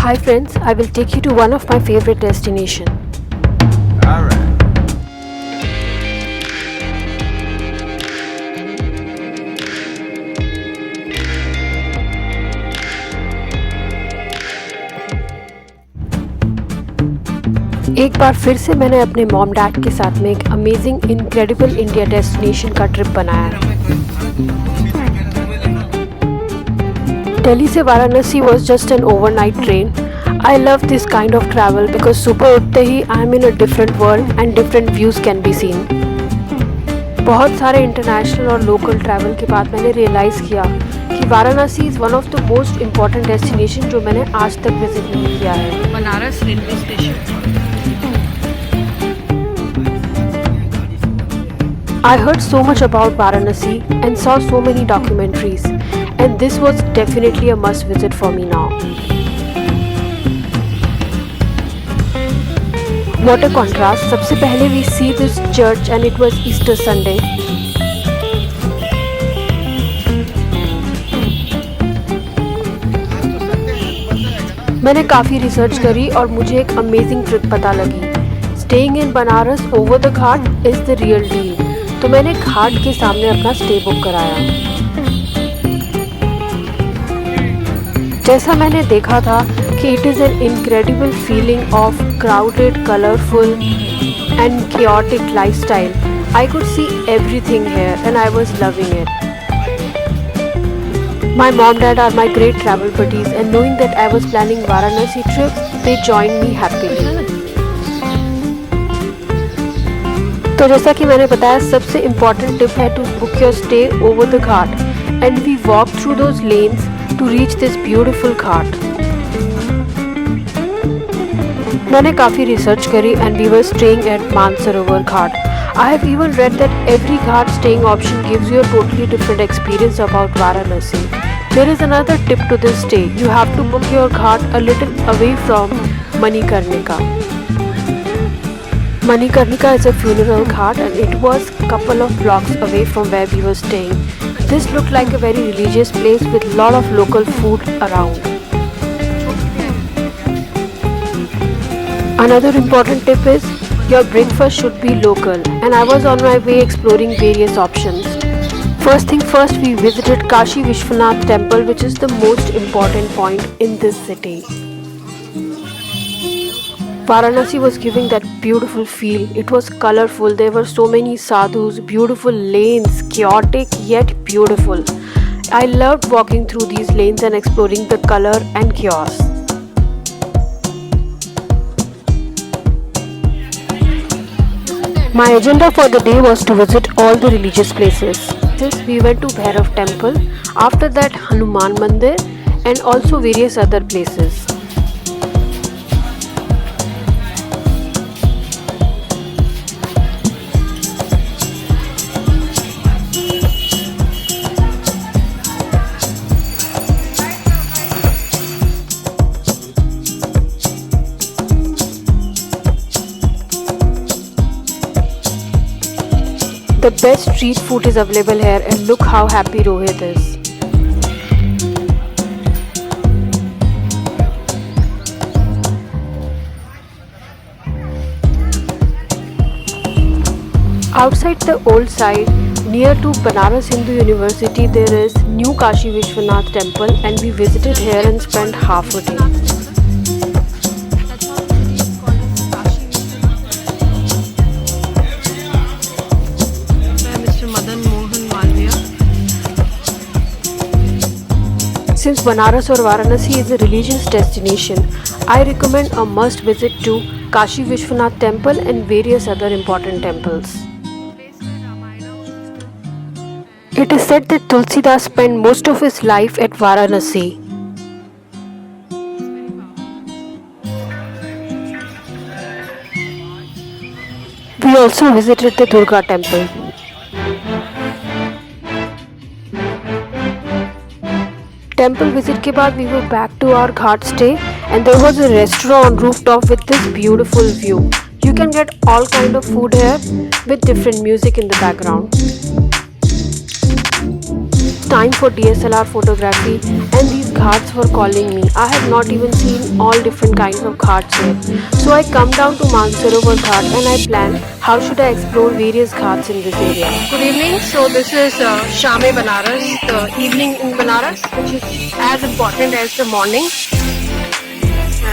Hi friends, I will take you to one of my favorite destinations. Alright. एक बार फिर से मैंने अपने मॉम डैड के साथ में एक अमेजिंग इनक्रेडिबल इंडिया डेस्टिनेशन का ट्रिप बनाया। दिल्ली से Varanasi was just an overnight train. I love this kind of travel because सुबह उठते ही I am in a different world and different views can be seen. बहुत सारे इंटरनेशनल और लोकल ट्रैवल के बाद मैंने रियलाइज़ किया कि Varanasi is one of the most important destination जो मैंने आज तक विजिट नहीं किया है। Banaras railway station. I heard so much about Varanasi and saw so many documentaries, and this was definitely a must visit for me now. What a contrast! सबसे पहले we see this church and it was Easter Sunday. मैंने काफ़ी research करी और मुझे एक amazing trip पता लगी। Staying in Banaras over the Ghat is the real deal. तो मैंने घाट के सामने अपना स्टे बुक कराया। जैसा मैंने देखा था कि it is an incredible feeling of crowded, colourful and chaotic lifestyle. I could see everything here and I was loving it. My mom dad are my great travel buddies and knowing that I was planning Varanasi trip, they joined me happily. तो जैसा कि मैंने बताया, सबसे important tip है to book your stay over the ghat and we walk through those lanes to reach this beautiful ghat. मैंने काफ़ी research करी and we were staying at Mansarovar ghat. I have even read that every ghat staying option gives you a totally different experience about Varanasi. There is another tip to this stay, you have to book your ghat a little away from Manikarnika. Manikarnika is a funeral ghat and it was a couple of blocks away from where we were staying. This looked like a very religious place with lot of local food around. Another important tip is your breakfast should be local and I was on my way exploring various options. First thing first, we visited Kashi Vishwanath temple, which is the most important point in this city. Varanasi was giving that beautiful feel. It was colorful. There were so many sadhus, beautiful lanes, chaotic yet beautiful. I loved walking through these lanes and exploring the color and chaos. My agenda for the day was to visit all the religious places. This we went to Bhairav temple, after that Hanuman Mandir and also various other places. The best street food is available here and look how happy Rohit is. Outside the old site, near to Banaras Hindu University, there is New Kashi Vishwanath temple and we visited here and spent half a day. Since Banaras or Varanasi is a religious destination, I recommend a must visit to Kashi Vishwanath temple and various other important temples. It is said that Tulsidas spent most of his life at Varanasi. We also visited the Durga temple. Temple visit के बाद we were back to our ghat stay and there was a restaurant on rooftop with this beautiful view. You can get all kind of food here with different music in the background. Time for DSLR photography and these ghats were calling me. I have not even seen all different kinds of ghats yet. So I come down to Mansarovar Ghat and I plan how should I explore various ghats in this area. Good evening. So this is Shame Banaras, the evening in Banaras, which is as important as the morning.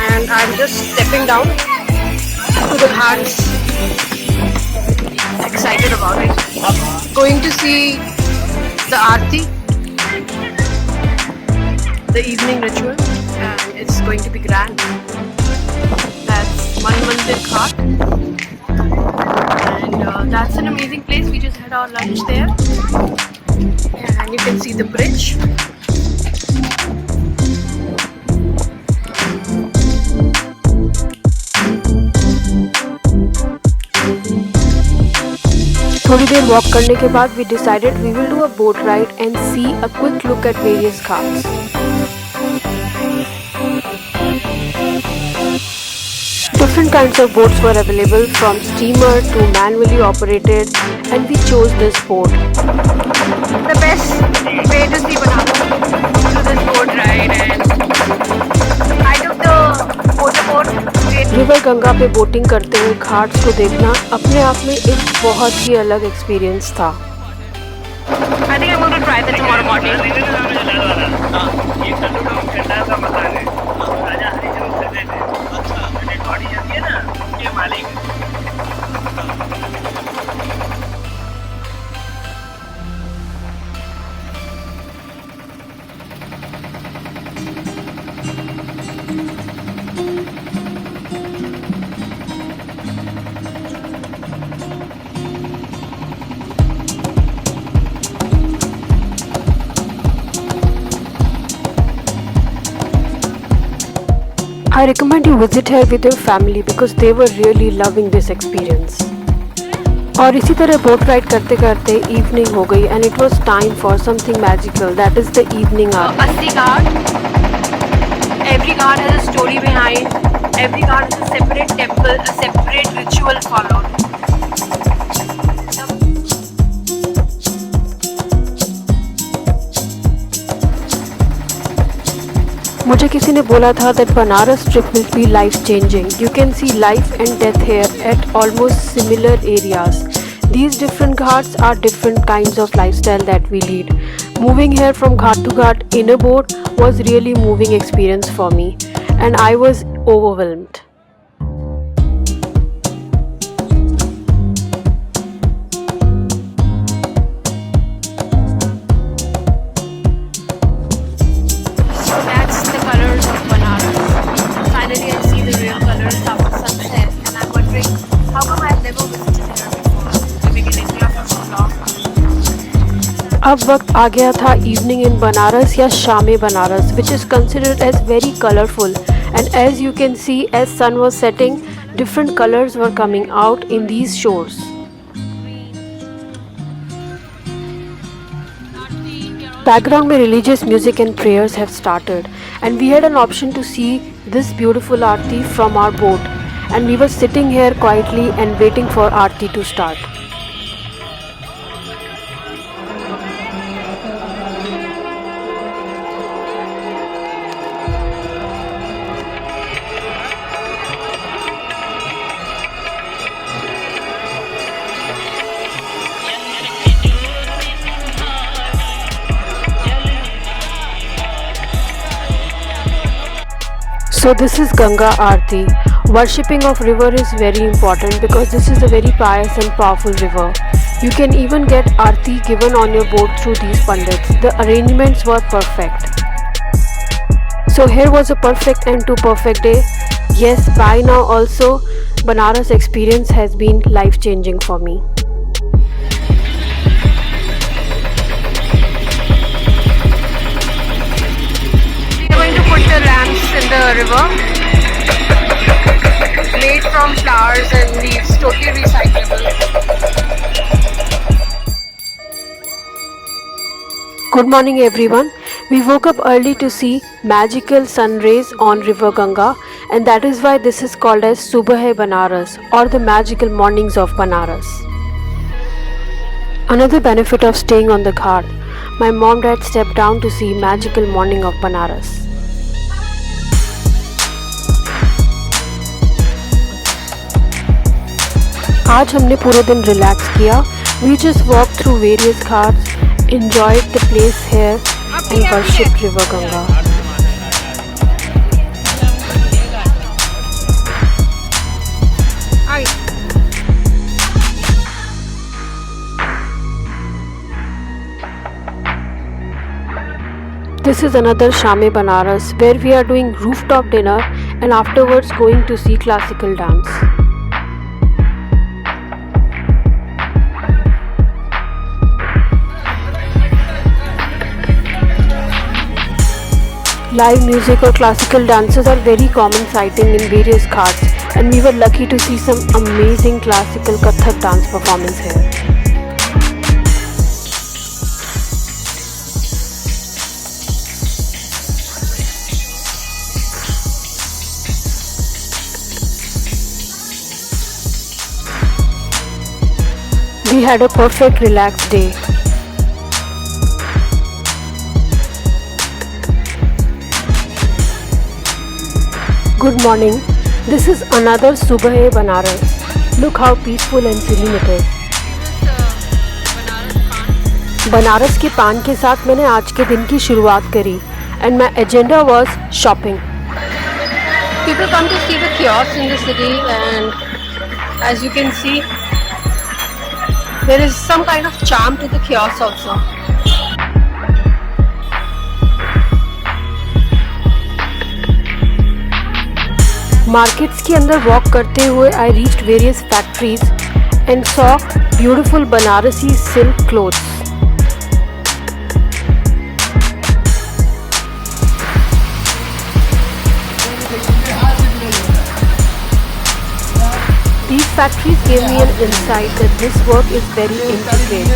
And I'm just stepping down to the ghats. Excited about it. Going to see the Aarti, the evening ritual, and it's going to be grand. That's Manmandir Ghat, and that's an amazing place. We just had our lunch there, and you can see the bridge. थोड़ी देर walk करने के बाद we decided we will do a boat ride and see a quick look at various ghats. Different kinds of boats were available, from steamer to manually operated, and we chose this boat. The best way to see Banaras to this boat ride, and I took the motorboat. River Ganga पे boating करते हुए घाट्स को देखना अपने आप में एक बहुत ही अलग एक्सपीरियंस था. I think I'm going to try that tomorrow morning. ये ठंडा का मजा है. राजा हरिजन से देते. अच्छा. डेड बॉडी जाती है ना, ये मालिक. I recommend you visit here with your family because they were really loving this experience. और इसी तरह बोट राइड करते करते इवनिंग हो गई and it was time for something magical, that is the evening hour. Assi Ghat. Every ghat has a story behind. Every ghat has a separate temple, a separate ritual followed. मुझे किसी ने बोला था that Banaras trip will be life changing. You can see life and death here at almost similar areas. These different ghats are different kinds of lifestyle that we lead. Moving here from ghat to ghat in a boat was really moving experience for me, and I was overwhelmed. अब वक्त आ गया था evening in Banaras या शामे Banaras, which is considered as very colourful, and as you can see as sun was setting different colours were coming out in these shores. Background में religious music and prayers have started, and we had an option to see this beautiful aarti from our boat, and we were sitting here quietly and waiting for aarti to start. So this is Ganga Aarti. Worshipping of river is very important because this is a very pious and powerful river. You can even get Aarti given on your boat through these pandits. The arrangements were perfect. So here was a perfect end to perfect day. Yes, by now also Banaras experience has been life changing for me. The lamps in the river, made from flowers and leaves, totally recyclable. Good morning everyone. We woke up early to see magical sun rays on river Ganga, and that is why this is called as Subah Banaras, or the magical mornings of Banaras. Another benefit of staying on the ghat, my mom dad stepped down to see magical morning of Banaras. आज हमने पूरे दिन relax किया. We just walked through various ghats, enjoyed the place here and worshipped River Ganga. This is another Shame Banaras where we are doing rooftop dinner and afterwards going to see classical dance. Live music or classical dances are very common sighting in various ghats, and we were lucky to see some amazing classical Kathak dance performance here. We had a perfect relaxed day. Good morning. This is another Subah Banaras. Look how peaceful and serene it is. Banaras के पान के साथ मैंने आज के दिन की शुरुआत करी and my agenda was shopping. People come to see the kiosks in the city and as you can see there is some kind of charm to the kiosks also. Markets के अंदर walk करते हुए I reached various factories and saw beautiful Banarasi silk clothes. These factories gave me an insight that this work is very intricate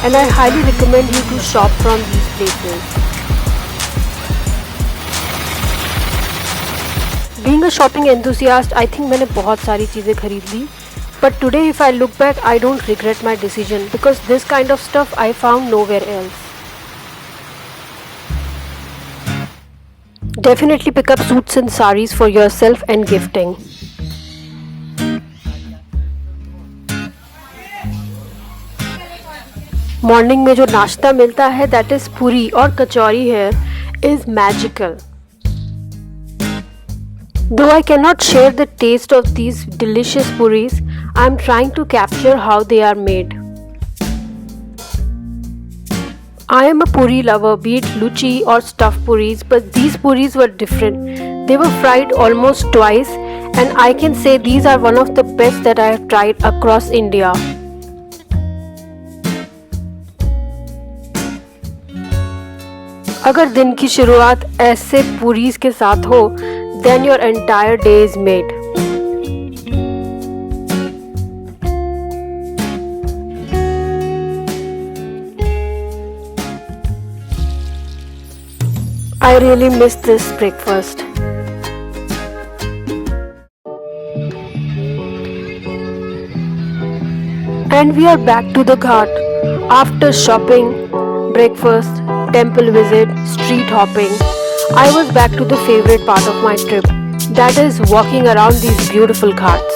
and I highly recommend you to shop from these places. Being a shopping enthusiast, I think मैंने बहुत सारी चीज़ें खरीद ली. But today if I look back, I don't regret my decision because this kind of stuff I found nowhere else. Definitely pick up suits and saris for yourself and gifting. Morning में जो नाश्ता मिलता है that is पूरी और कचौरी here is magical. Though I cannot share the taste of these delicious puris, I am trying to capture how they are made. I am a puri lover, be it luchi or stuffed puris, but these puris were different. They were fried almost twice and I can say these are one of the best that I have tried across India. अगर दिन की शुरुआत ऐसे पुरीज के साथ हो, then your entire day is made. I really miss this breakfast. And we are back to the ghat. After shopping, breakfast, temple visit, street hopping, I was back to the favorite part of my trip, that is walking around these beautiful ghats.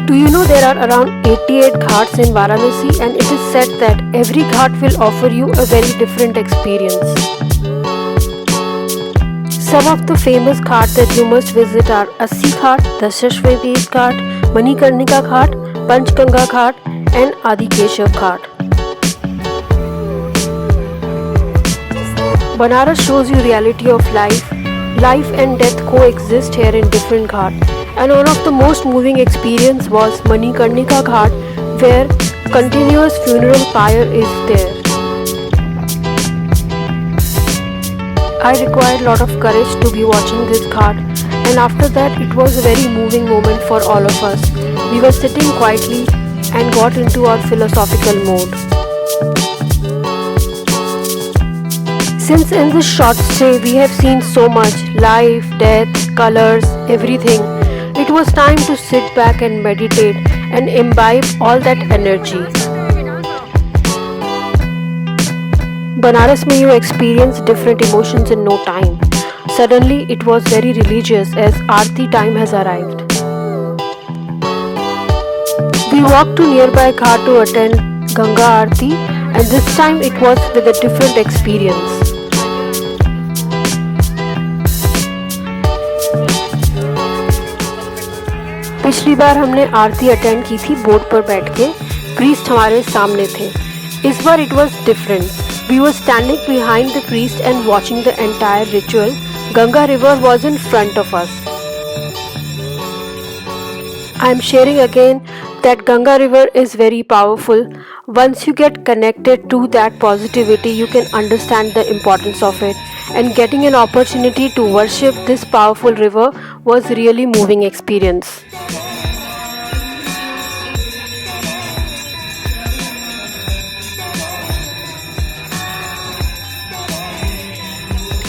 Do you know there are around 88 ghats in Varanasi and it is said that every ghat will offer you a very different experience. Some of the famous ghats that you must visit are Assi Ghat, Dashashvamedh Ghat, Manikarnika Ghat, Panchganga Ghat and Adikeshav Ghat. Banaras shows you reality of life. Life and death coexist here in different ghats. And one of the most moving experience was Manikarnika Ghat, where continuous funeral pyre is there. I required a lot of courage to be watching this ghat, and after that it was a very moving moment for all of us. We were sitting quietly and got into our philosophical mode. Since in this short stay we have seen so much life, death, colors, everything, it was time to sit back and meditate and imbibe all that energy. Banaras mein you experience different emotions in no time. Suddenly it was very religious as Aarti time has arrived. We walked to nearby ghat to attend Ganga Aarti, and this time it was with a different experience. पिछली बार हमने आरती attend की थी boat पर बैठ के, priest हमारे सामने थे. इस बार it was different. We were standing behind the priest and watching the entire ritual. Ganga river was in front of us. I am sharing again that Ganga river is very powerful. Once you get connected to that positivity, you can understand the importance of it. And getting an opportunity to worship this powerful river was really moving experience.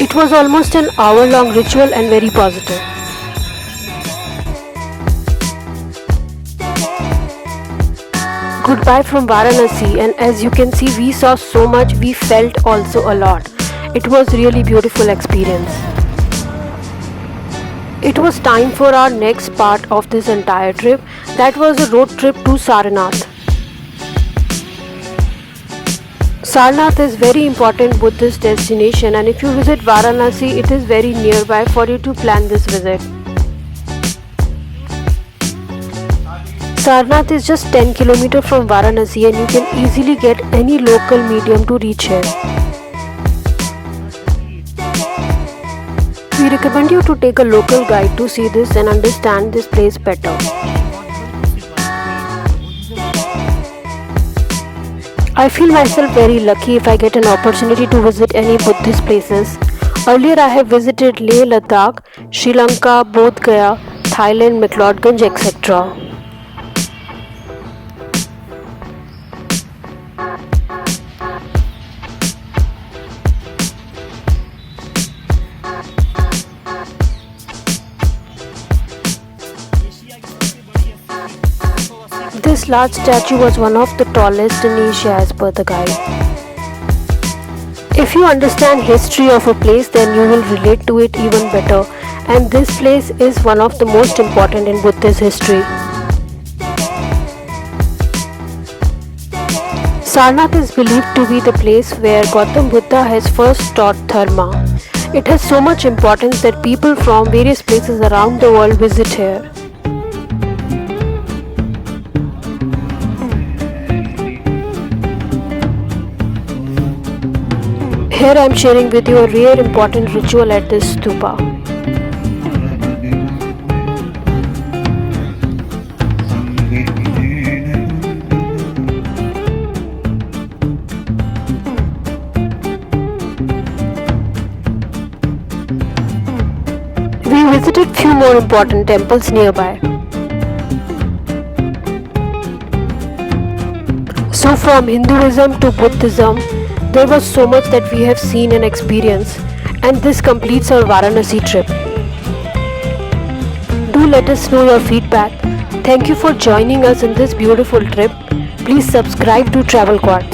It was almost an hour-long ritual and very positive. Goodbye from Varanasi, and as you can see, we saw so much, we felt also a lot. It was really beautiful experience. It was time for our next part of this entire trip. That was a road trip to Sarnath. Sarnath is very important Buddhist destination, and if you visit Varanasi, it is very nearby for you to plan this visit. Sarnath is just 10 km from Varanasi, and you can easily get any local medium to reach here. We recommend you to take a local guide to see this and understand this place better. I feel myself very lucky if I get an opportunity to visit any Buddhist places. Earlier I have visited Leh, Ladakh, Sri Lanka, Bodh Gaya, Thailand, McLeodganj, etc. This large statue was one of the tallest in Asia as per the guide. If you understand history of a place, then you will relate to it even better, and this place is one of the most important in Buddhist history. Sarnath is believed to be the place where Gautam Buddha has first taught dharma. It has so much importance that people from various places around the world visit here. Here I am sharing with you a rare important ritual at this stupa. We visited few more important temples nearby. So from Hinduism to Buddhism, there was so much that we have seen and experienced, and this completes our Varanasi trip. Do let us know your feedback. Thank you for joining us in this beautiful trip. Please subscribe to Travel Quartz.